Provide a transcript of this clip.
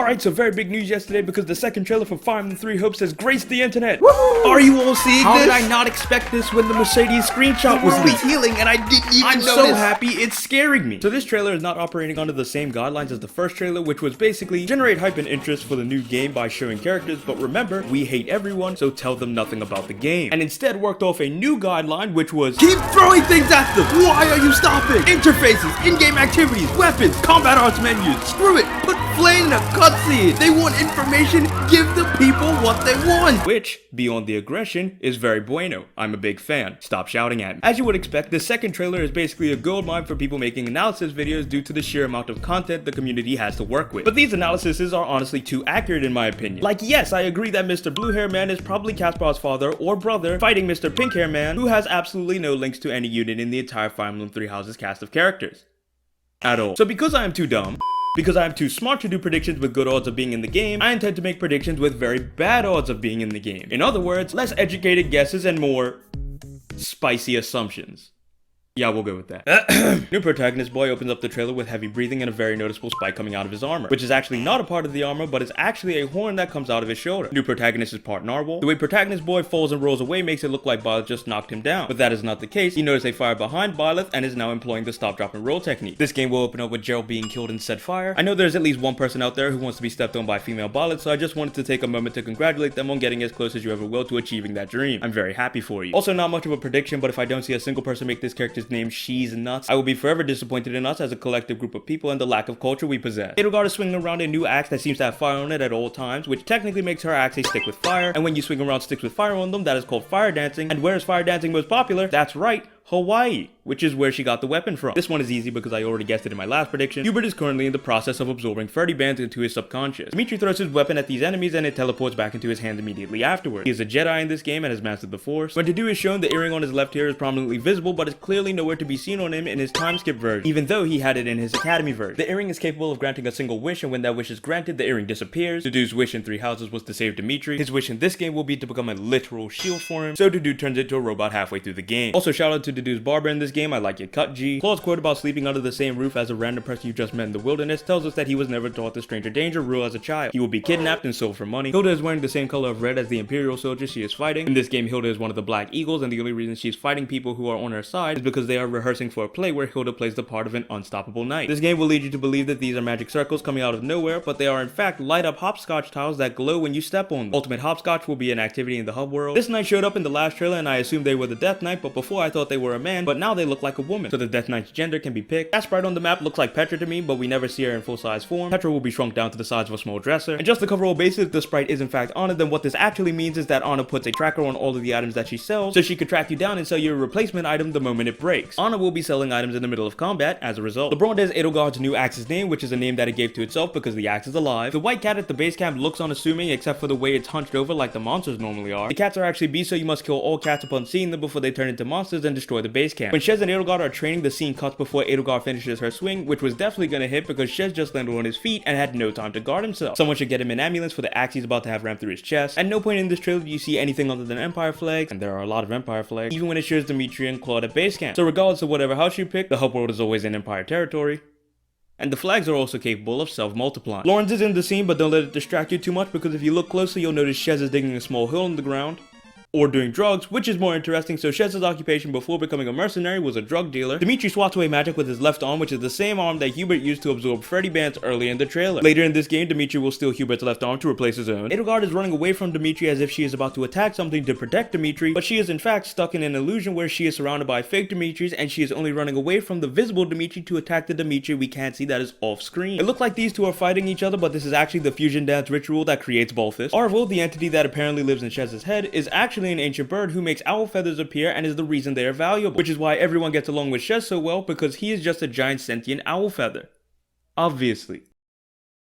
Alright, so very big news yesterday because the second trailer for Fire Emblem 3 Hopes has graced the internet. Woohoo! Are you all seeing this? How did I not expect this when the Mercedes screenshot was leaked? Healing and I didn't even notice. so Happy it's scaring me. So this trailer is not operating under the same guidelines as the first trailer, which was basically generate hype and interest for the new game by showing characters, but remember, we hate everyone, so tell them nothing about the game. And instead worked off a new guideline, which was keep throwing things at them. Why are you stopping? Interfaces, in-game activities, weapons, combat arts menus. Screw it. Put flame in a cutscene. They want information. Give the people what they want. Which, beyond the aggression, is very bueno. I'm a big fan. Stop shouting at me. As you would expect, the second trailer is basically a goldmine for people making analysis videos due to the sheer amount of content the community has to work with. But these analyses are honestly too accurate in my opinion. Like, yes, I agree that Mr. Blue Hair Man is probably Caspar's father or brother fighting Mr. Pink Hair Man, who has absolutely no links to any unit in the entire Fire Emblem Three Houses cast of characters. At all. So because I am too dumb, because I am too smart to do predictions with good odds of being in the game, I intend to make predictions with very bad odds of being in the game. In other words, less educated guesses and more spicy assumptions. Yeah, we'll go with that. New protagonist boy opens up the trailer with heavy breathing and a very noticeable spike coming out of his armor, which is actually not a part of the armor, but is actually a horn that comes out of his shoulder. New protagonist is part narwhal. The way protagonist boy falls and rolls away makes it look like Byleth just knocked him down, but that is not the case. He noticed a fire behind Byleth and is now employing the stop, drop, and roll technique. This game will open up with Gerald being killed in said fire. I know there's at least one person out there who wants to be stepped on by female Byleth, so I just wanted to take a moment to congratulate them on getting as close as you ever will to achieving that dream. I'm very happy for you. Also, not much of a prediction, but if I don't see a single person make this character's name Sheez Nuts, I will be forever disappointed in us as a collective group of people and the lack of culture we possess. Edelgard is swinging around a new axe that seems to have fire on it at all times, which technically makes her axe a stick with fire, and when you swing around sticks with fire on them, that is called fire dancing. And where is fire dancing most popular? That's right, Hawaii, which is where she got the weapon from. This one is easy because I already guessed it in my last prediction. Hubert is currently in the process of absorbing 30 bands into his subconscious. Dimitri throws his weapon at these enemies and it teleports back into his hand immediately afterwards. He is a Jedi in this game and has mastered the Force. When Dedue is shown, the earring on his left ear is prominently visible, but is clearly nowhere to be seen on him in his time skip version, even though he had it in his Academy version. The earring is capable of granting a single wish, and when that wish is granted, the earring disappears. Dedue's wish in Three Houses was to save Dimitri. His wish in this game will be to become a literal shield for him, so Dedue turns into a robot halfway through the game. Also, shout out to Dedue's barber in this game. I like your cut, G. Claude's quote about sleeping under the same roof as a random person you just met in the wilderness tells us that he was never taught the stranger danger rule as a child. He will be kidnapped and sold for money. Hilda is wearing the same color of red as the Imperial soldiers she is fighting. In this game, Hilda is one of the Black Eagles, and the only reason she's fighting people who are on her side is because they are rehearsing for a play where Hilda plays the part of an unstoppable knight. This game will lead you to believe that these are magic circles coming out of nowhere, but they are in fact light up hopscotch tiles that glow when you step on them. Ultimate hopscotch will be an activity in the hub world. This knight showed up in the last trailer and I assumed they were the Death Knight, but before I thought they were a man, but now they look like a woman. So the Death Knight's gender can be picked. That sprite on the map looks like Petra to me, but we never see her in full-size form. Petra will be shrunk down to the size of a small dresser. And just to cover all bases, the sprite is in fact Anna, then what this actually means is that Anna puts a tracker on all of the items that she sells, so she could track you down and sell you a replacement item the moment it breaks. Anna will be selling items in the middle of combat as a result. LeBron is Edelgard's new axe's name, which is a name that it gave to itself because the axe is alive. The white cat at the base camp looks unassuming except for the way it's hunched over like the monsters normally are. The cats are actually beasts, so you must kill all cats upon seeing them before they turn into monsters and destroy the base camp. When Sheez and Edelgard are training, the scene cuts before Edelgard finishes her swing, which was definitely gonna hit because Sheez just landed on his feet and had no time to guard himself. Someone should get him an ambulance for the axe he's about to have rammed through his chest. At no point in this trailer do you see anything other than Empire flags, and there are a lot of Empire flags, even when it shows Dimitri and Claude at base camp. So regardless of whatever house you pick, the hub world is always in Empire territory. And the flags are also capable of self-multiplying. Lawrence is in the scene, but don't let it distract you too much because if you look closely, you'll notice Sheez is digging a small hole in the ground. Or doing drugs, which is more interesting. So Shez's occupation before becoming a mercenary was a drug dealer. Dimitri swats away magic with his left arm, which is the same arm that Hubert used to absorb Freddy bands early in the trailer. Later in this game, Dimitri will steal Hubert's left arm to replace his own. Edelgard is running away from Dimitri as if she is about to attack something to protect Dimitri, but she is in fact stuck in an illusion where she is surrounded by fake Dimitris and she is only running away from the visible Dimitri to attack the Dimitri we can't see that is off screen. It looked like these two are fighting each other, but this is actually the fusion dance ritual that creates Balthus. Arvel, the entity that apparently lives in Shez's head, is actually an ancient bird who makes owl feathers appear and is the reason they are valuable, which is why everyone gets along with Shez so well because he is just a giant sentient owl feather. Obviously.